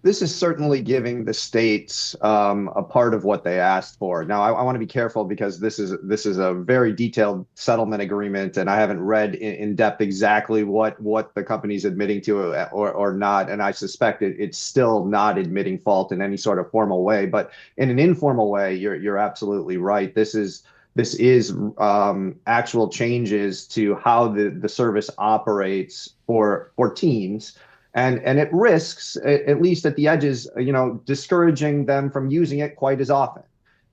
This is certainly giving the states a part of what they asked for. Now, I want to be careful because this is a very detailed settlement agreement, and I haven't read in depth exactly what the company's admitting to or not. And I suspect it's still not admitting fault in any sort of formal way, but in an informal way, you're absolutely right. This is actual changes to how the service operates for teens and it risks, at least at the edges, discouraging them from using it quite as often.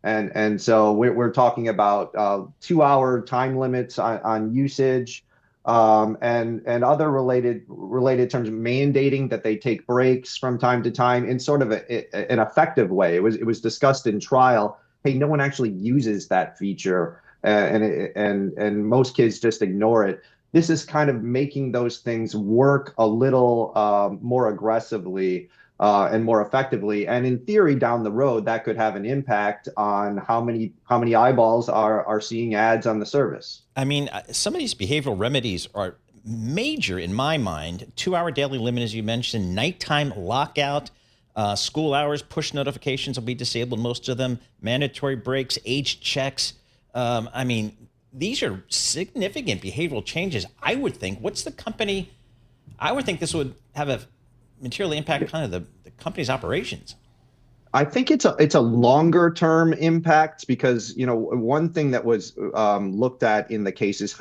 And so we're talking about 2 hour time limits on usage, and other related terms, mandating that they take breaks from time to time in sort of an effective way. It was discussed in trial. Hey, no one actually uses that feature, and most kids just ignore it. This is kind of making those things work a little more aggressively and more effectively. And in theory, down the road, that could have an impact on how many eyeballs are seeing ads on the service. I mean, some of these behavioral remedies are major in my mind. 2 hour daily limit, as you mentioned, nighttime lockout, school hours, push notifications will be disabled, most of them, mandatory breaks, age checks. I mean, these are significant behavioral changes. I would think, I would think this would have a material impact kind of the company's operations. I think it's a longer term impact because one thing that was looked at in the case is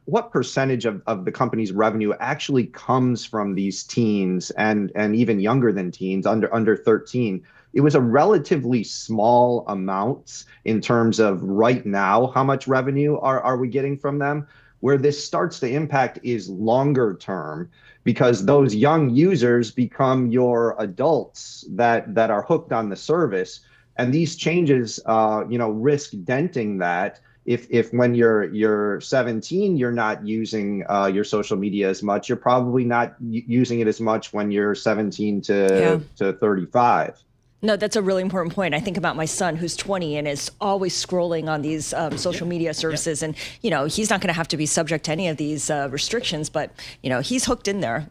what percentage of the company's revenue actually comes from these teens and even younger than teens under 13. It was a relatively small amount in terms of right now how much revenue are we getting from them. Where this starts to impact is longer term, because those young users become your adults that are hooked on the service, and these changes, risk denting that. If when you're 17, you're not using your social media as much, you're probably not using it as much when you're 17 to 35. No, that's a really important point. I think about my son who's 20 and is always scrolling on these social media services. And, he's not going to have to be subject to any of these restrictions, but, he's hooked in there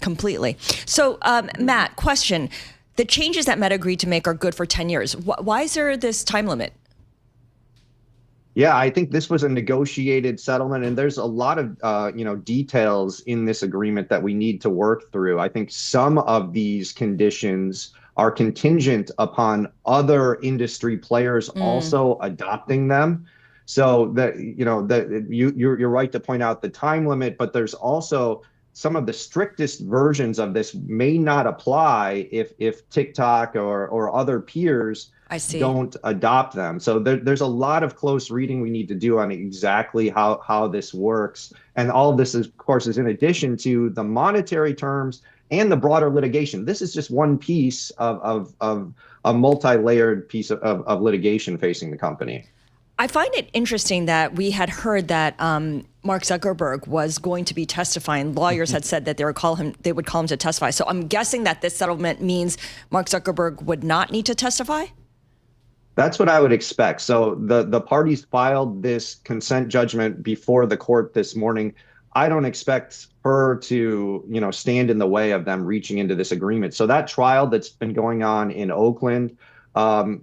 completely. So, Matt, question. The changes that Meta agreed to make are good for 10 years. Why is there this time limit? Yeah, I think this was a negotiated settlement, and there's a lot of details in this agreement that we need to work through. I think some of these conditions are contingent upon other industry players also adopting them. So that you're right to point out the time limit, but there's also some of the strictest versions of this may not apply if TikTok or other peers don't adopt them. So there's a lot of close reading we need to do on exactly how this works. And all of this, of course, is in addition to the monetary terms and the broader litigation. This is just one piece of a multi-layered piece of litigation facing the company. I find it interesting that we had heard that Mark Zuckerberg was going to be testifying. Lawyers had said that they would call him to testify. So I'm guessing that this settlement means Mark Zuckerberg would not need to testify? That's what I would expect. So the parties filed this consent judgment before the court this morning. I don't expect her to, stand in the way of them reaching into this agreement. So that trial that's been going on in Oakland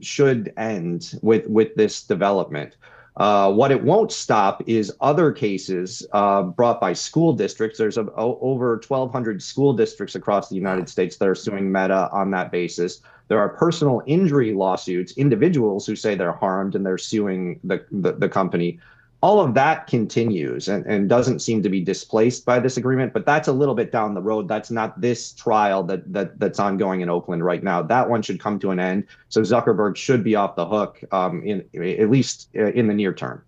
should end with this development. What it won't stop is other cases brought by school districts. There's over 1,200 school districts across the United States that are suing Meta on that basis. There are personal injury lawsuits, individuals who say they're harmed and they're suing the company. All of that continues and doesn't seem to be displaced by this agreement, but that's a little bit down the road. That's not this trial that's ongoing in Oakland right now. That one should come to an end. So Zuckerberg should be off the hook, at least in the near term.